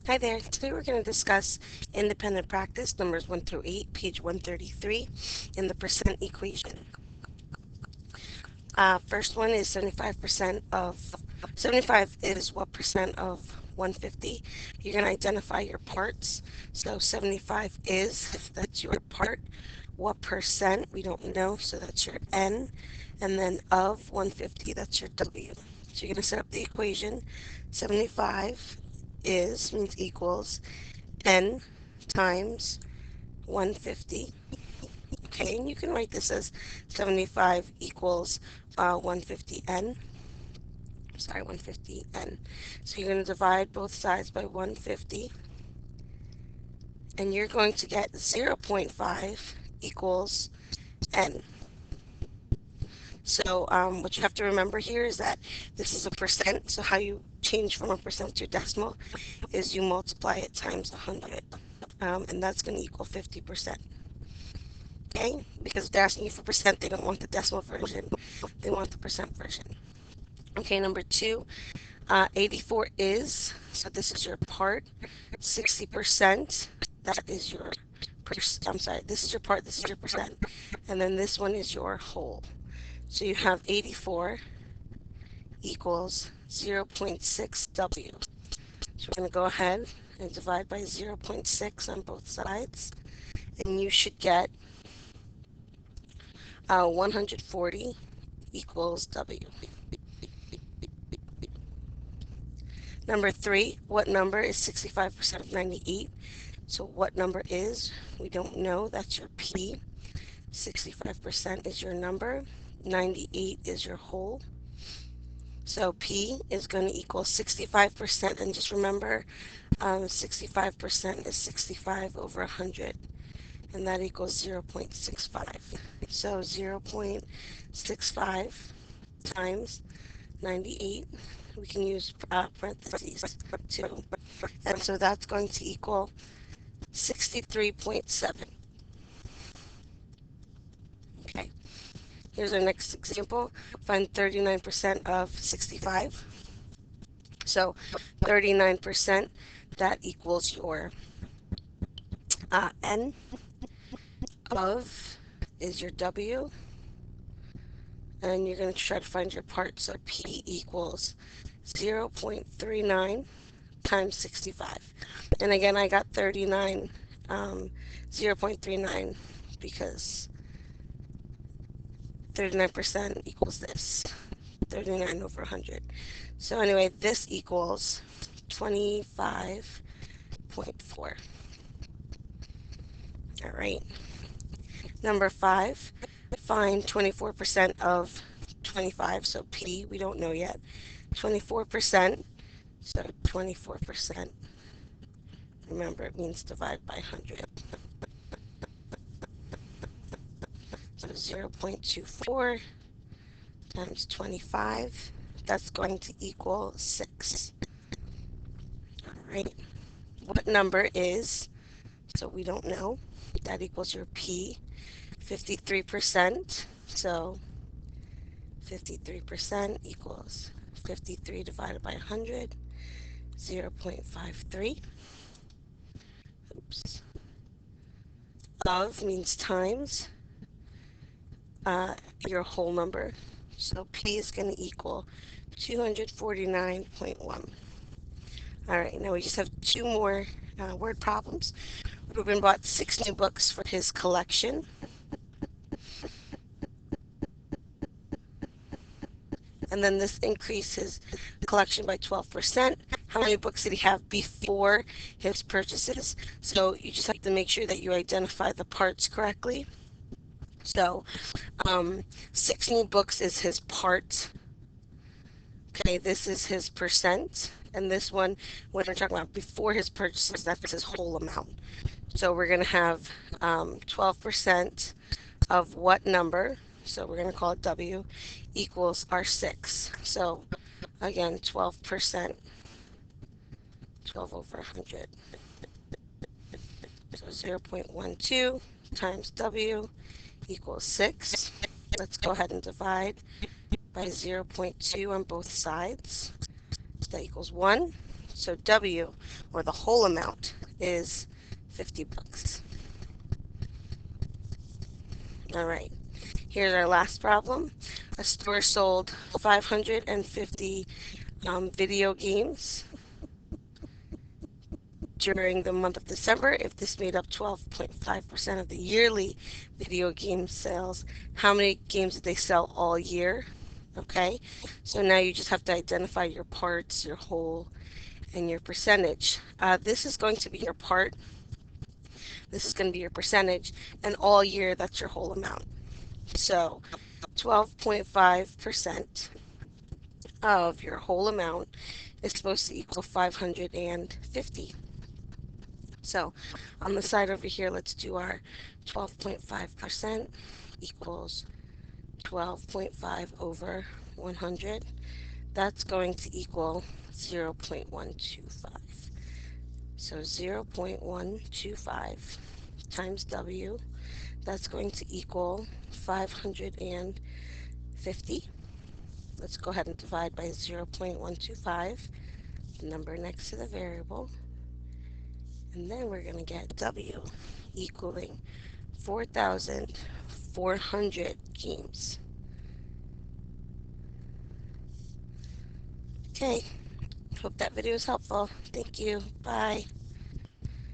Hi there. Today we're going to discuss independent practice numbers 1 through 8, page 133 in the percent equation. First one is 75 is what percent of 150. You're going to identify your parts. So 75 is, that's your part. What percent? We don't know, so that's your N. And then of 150, that's your W. So you're going to set up the equation. 75 is means equals N times 150. Okay, and you can write this as 75 equals 150n. Sorry, 150n. So you're going to divide both sides by 150, and you're going to get 0.5 equals n. So what you have to remember here is that this is a percent. So how you change from a percent to a decimal is you multiply it times 100, and that's going to equal 50%. Okay, because they're asking you for percent, they don't want the decimal version, they want the percent version. Okay, number two, 84 is, so this is your part, 60%, that is your, I'm sorry, this is your part, this is your percent, and then this one is your whole. So you have 84 equals 0.6 W. So we're going to go ahead and divide by 0.6 on both sides, and you should get 140 equals W. Number three, what number is 65% of 98? So what number is? We don't know. That's your P. 65% is your number. 98 is your whole. So P is going to equal 65%. And just remember, 65% is 65 over 100. And that equals 0.65. So 0.65 times 98. We can use parentheses too. And so that's going to equal 63.7. Okay, here's our next example. Find 39% of 65. So 39%, that equals your N. Of is your W. And you're going to try to find your part. So P equals 0.39 times 65. And again, I got 39, 0.39 because 39% equals this, 39 over 100. So anyway, this equals 25.4. All right. Number five, find 24% of 25. So P, we don't know yet. 24%, so 24%. Remember, it means divide by 100. So 0.24 times 25, that's going to equal 6. All right. What number is, so we don't know, that equals your P, 53%. So 53% equals 53 divided by 100, 0.53. Oops. Of means times your whole number. So P is going to equal 249.1. All right, now we just have two more word problems. Ruben bought 6 new books for his collection. And then this increases the collection by 12%. How many books did he have before his purchases? So you just have to make sure that you identify the parts correctly. So 6 new books is his part. Okay, this is his percent. And this one, when we're talking about before his purchases, that's his whole amount. So we're going to have 12% of what number? So we're going to call it W equals our 6. So again, 12%, 12 over 100. So 0.12 times W equals 6. Let's go ahead and divide by 0.2 on both sides. So that equals 1. So W, or the whole amount, is 50 bucks. All right, here's our last problem. A store sold 550 video games during the month of December. If this made up 12.5% of the yearly video game sales, how many games did they sell all year? Okay, so now you just have to identify your parts, your whole, and your percentage. This is going to be your part, this is going to be your percentage, and all year that's your whole amount. So 12.5% of your whole amount is supposed to equal 550. So on the side over here, let's do our 12.5% equals 12.5 over 100. That's going to equal 0.125. So 0.125 times W, that's going to equal 550. Let's go ahead and divide by 0.125, the number next to the variable, and then we're going to get W equaling 4,400 games. Okay, hope that video is helpful. Thank you. Bye.